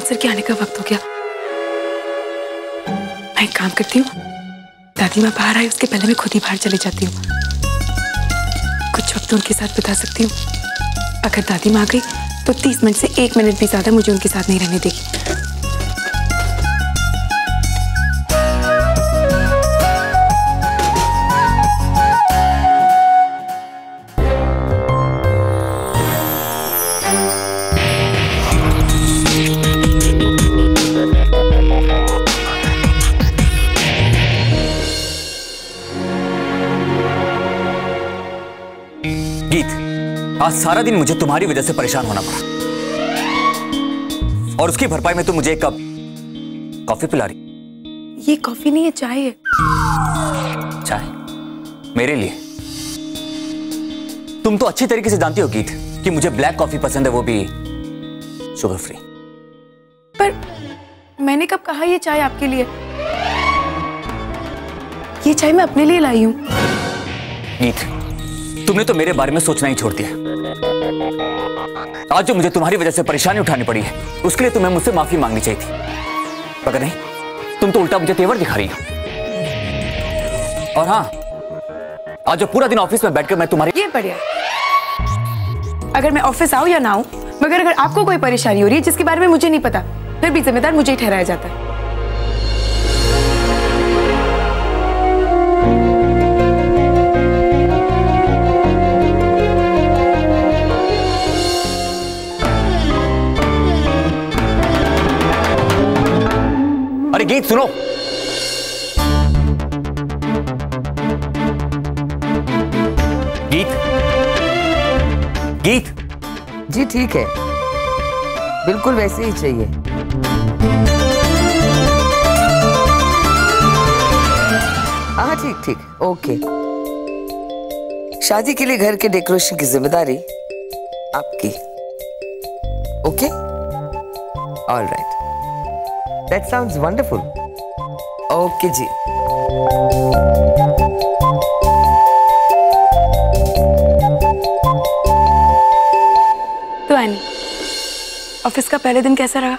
Sir के आने का वक्त हो गया। मैं एक काम करती हूँ, दादी माँ बाहर आई उसके पहले मैं खुद ही बाहर चली जाती हूँ। कुछ वक्त उनके साथ बिता सकती हूँ। अगर दादी माँ आ गई तो 30 मिनट से 1 मिनट भी ज्यादा मुझे उनके साथ नहीं रहने देगी। आज सारा दिन मुझे तुम्हारी वजह से परेशान होना पड़ा और उसकी भरपाई में तुम मुझे एक कप कॉफी पिला रही। ये कॉफी नहीं है, चाय है। चाय मेरे लिए? तुम तो अच्छी तरीके से जानती हो गीत कि मुझे ब्लैक कॉफी पसंद है, वो भी शुगर फ्री। पर मैंने कब कहा ये चाय आपके लिए? ये चाय मैं अपने लिए लाई हूं। गीत, तुमने तो मेरे बारे में सोचना ही छोड़ दिया। आज जो मुझे तुम्हारी वजह से परेशानी उठानी पड़ी है उसके लिए तुम्हें मुझसे माफी मांगनी चाहिए थी, मगर नहीं, तुम तो उल्टा मुझे तेवर दिखा रही हो। और हाँ, आज जो पूरा दिन ऑफिस में बैठकर मैं तुम्हारी ये बढ़िया। अगर मैं ऑफिस आऊं या ना आऊं, मगर अगर आपको कोई परेशानी हो रही है जिसके बारे में मुझे नहीं पता, फिर भी जिम्मेदार मुझे ही ठहराया जाता है। अरे गीत सुनो, गीत, गीत। जी ठीक है, बिल्कुल वैसे ही चाहिए। हाँ ठीक ठीक, ओके। शादी के लिए घर के डेकोरेशन की जिम्मेदारी आपकी। Okay, alright, that sounds wonderful. Okay जी। तो एनी, ऑफिस का पहले दिन कैसा रहा?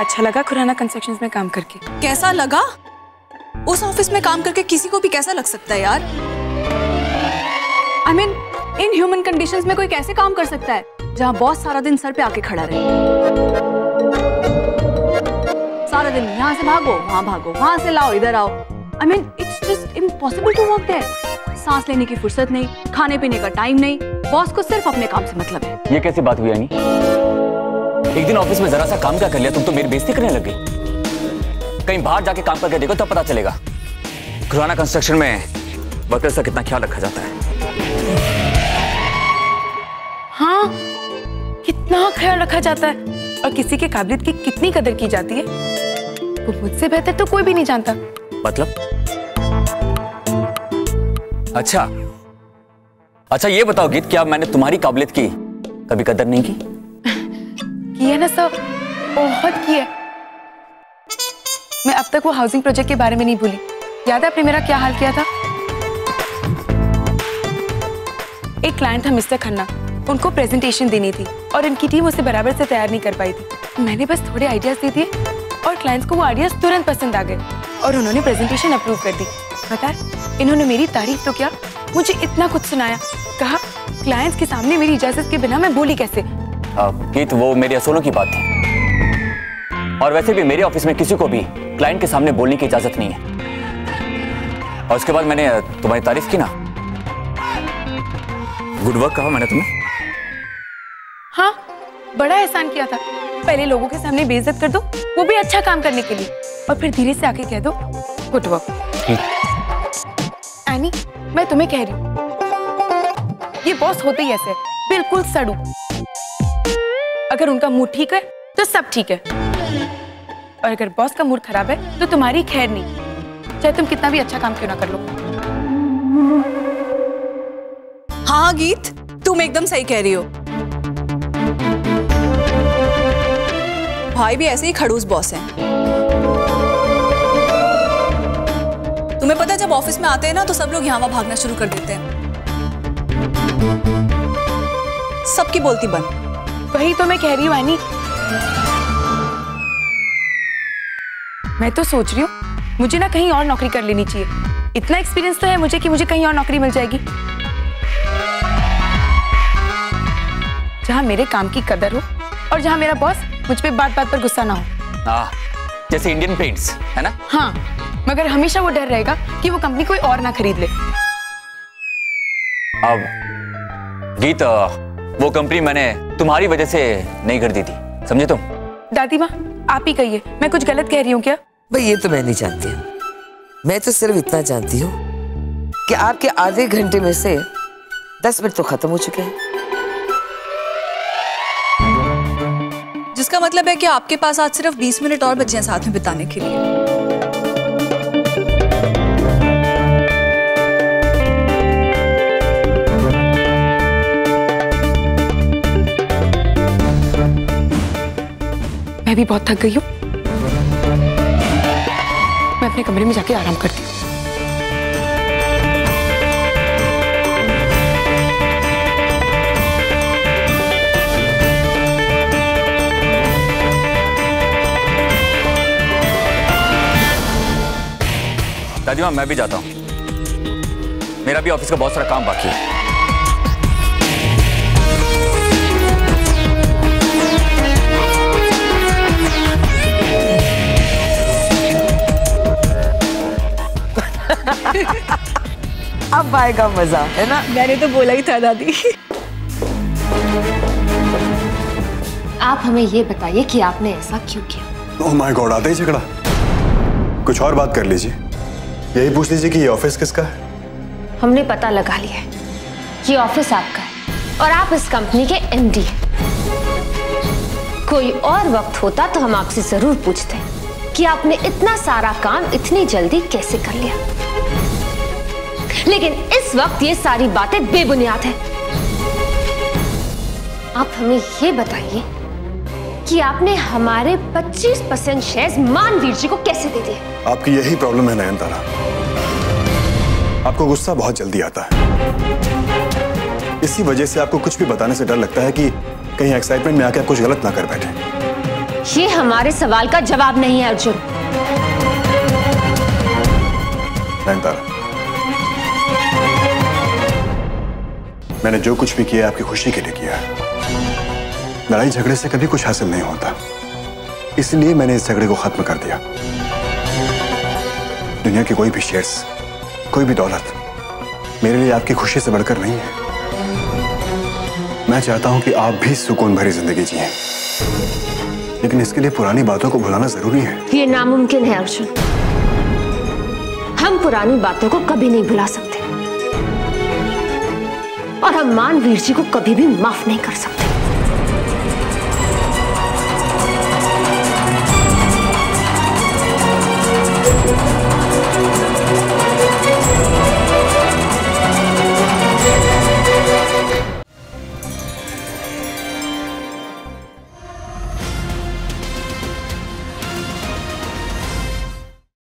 अच्छा लगा खुराना कंस्ट्रक्शंस में काम करके? कैसा लगा? उस ऑफिस में काम करके किसी को भी कैसा लग सकता है यार? I mean, in human conditions में कोई कैसे काम कर सकता है जहां बॉस सारा दिन सर पे आके खड़ा रहे? सारा दिन यहाँ से भागो, वहां से लाओ, इधर आओ। I mean, it's just impossible to work there. सांस लेने की फुर्सत नहीं, खाने पीने का टाइम नहीं, बॉस को सिर्फ अपने काम से मतलब है। ये कैसी बात हुई यानी? एक दिन ऑफिस में जरा सा काम क्या कर लिया तुम तो मेरी बेइज्जती करने लग गई। कहीं बाहर जाके काम करके देखो तब पता चलेगा खुराना कंस्ट्रक्शन में वर्कर्स का कितना ख्याल रखा जाता है। हाँ, कितना ख्याल रखा जाता है और किसी के काबिलियत की कितनी कदर की जाती है, वो मुझसे बेहतर तो कोई भी नहीं जानता। मतलब? अच्छा ये बताओ गीत, क्या मैंने तुम्हारी काबिलियत की कभी कदर नहीं की? की है ना सर, बहुत की है। मैं अब तक वो हाउसिंग प्रोजेक्ट के बारे में नहीं भूली। याद है आपने मेरा क्या हाल किया था? एक क्लाइंट था मिस्टर खन्ना, उनको प्रेजेंटेशन देनी थी और इनकी टीम उसे बराबर से तैयार नहीं कर पाई थी। मैंने बस थोड़े आइडियाज दे दिए और क्लाइंट्स को वो आइडियाज तुरंत पसंद आ गए और उन्होंने प्रेजेंटेशन अप्रूव कर दी। पता है, इन्होंने मेरी तारीफ तो क्या, मुझे इतना कुछ सुनाया। कहा क्लाइंट्स के सामने मेरी इजाजत के बिना मैं बोली कैसे। गीत, वो मेरे असूलों की बात थी और वैसे भी मेरे ऑफिस में किसी को भी क्लाइंट के सामने बोलने की इजाजत नहीं है। और उसके बाद मैंने तुम्हारी तारीफ की ना, गुड वर्क कहा मैंने तुम्हें। हाँ, बड़ा एहसान किया था। पहले लोगों के सामने बेइज्जत कर दो, वो भी अच्छा काम करने के लिए, और फिर धीरे से आके कह दो गुड वर्क। एनी, मैं तुम्हें कह रही हूँ, ये बॉस होते ही ऐसे, बिल्कुल सड़ू। अगर उनका मूड ठीक है तो सब ठीक है, और अगर बॉस का मूड खराब है तो तुम्हारी खैर नहीं, चाहे तुम कितना भी अच्छा काम क्यों ना कर लो। हाँ गीत, तुम एकदम सही कह रही हो। भाई भी ऐसे ही खड़ूस बॉस हैं। तुम्हें पता है, जब ऑफिस में आते हैं ना तो सब लोग यहाँ वहां भागना शुरू कर देते हैं। सबकी बोलती बंद। वही तो मैं कह रही हूँ आनी। मैं तो सोच रही हूँ मुझे ना कहीं और नौकरी कर लेनी चाहिए। इतना एक्सपीरियंस तो है मुझे कि मुझे कहीं और नौकरी मिल जाएगी जहाँ मेरे काम की कदर हो और जहाँ मेरा बॉस मुझ पे बात बात पर गुस्सा ना हो। जैसे इंडियन पेंट्स है ना। हाँ, मगर हमेशा वो डर रहेगा कि वो कंपनी कोई और ना खरीद ले। अब गीत, वो कंपनी मैंने तुम्हारी वजह से नहीं खरीदी थी, समझे तुम? दादी माँ आप ही कहिए, मैं कुछ गलत कह रही हूँ क्या? भाई ये तो मैं नहीं जानती हूँ। मैं तो सिर्फ इतना जानती हूँ कि आपके आधे घंटे में से 10 मिनट तो खत्म हो चुके हैं। जिसका मतलब है कि आपके पास आज सिर्फ 20 मिनट और बचे हैं साथ में बिताने के लिए। मैं भी बहुत थक गई हूँ, मैं अपने कमरे में जाके आराम करती हूँ। दादी माँ मैं भी जाता हूँ, मेरा भी ऑफिस का बहुत सारा काम बाकी है। अब आएगा मजा, है ना? मैंने तो बोला ही था दादी। आप हमें ये बताइए कि आपने ऐसा क्यों किया? ओह माय गॉड, आता ही झगड़ा। कुछ और बात कर लीजिए, यही पूछ लीजिए कि ये ऑफिस किसका है। हमने पता लगा लिया है, ये ऑफिस आपका है और आप इस कंपनी के एमडी हैं। कोई और वक्त होता तो हम आपसे जरूर पूछते कि आपने इतना सारा काम इतनी जल्दी कैसे कर लिया, लेकिन इस वक्त ये सारी बातें बेबुनियाद हैं। आप हमें ये बताइए कि आपने हमारे 25% शेयर्स मानवीर जी को कैसे दे दिए? आपकी यही प्रॉब्लम है नयनतारा, आपको गुस्सा बहुत जल्दी आता है। इसी वजह से आपको कुछ भी बताने से डर लगता है कि कहीं एक्साइटमेंट में आकर आप कुछ गलत ना कर बैठे। ये हमारे सवाल का जवाब नहीं है अर्जुन। नयनतारा, मैंने जो कुछ भी किया आपकी खुशी के लिए किया है। लड़ाई झगड़े से कभी कुछ हासिल नहीं होता, इसलिए मैंने इस झगड़े को खत्म कर दिया। दुनिया के कोई भी शेयर्स, कोई भी दौलत मेरे लिए आपकी खुशी से बढ़कर नहीं है। मैं चाहता हूं कि आप भी सुकून भरी जिंदगी जिएं, लेकिन इसके लिए पुरानी बातों को भुलाना जरूरी है। ये नामुमकिन है अर्जुन, हम पुरानी बातों को कभी नहीं भुला सकते और हम मानवीर जी को कभी भी माफ नहीं कर सकते।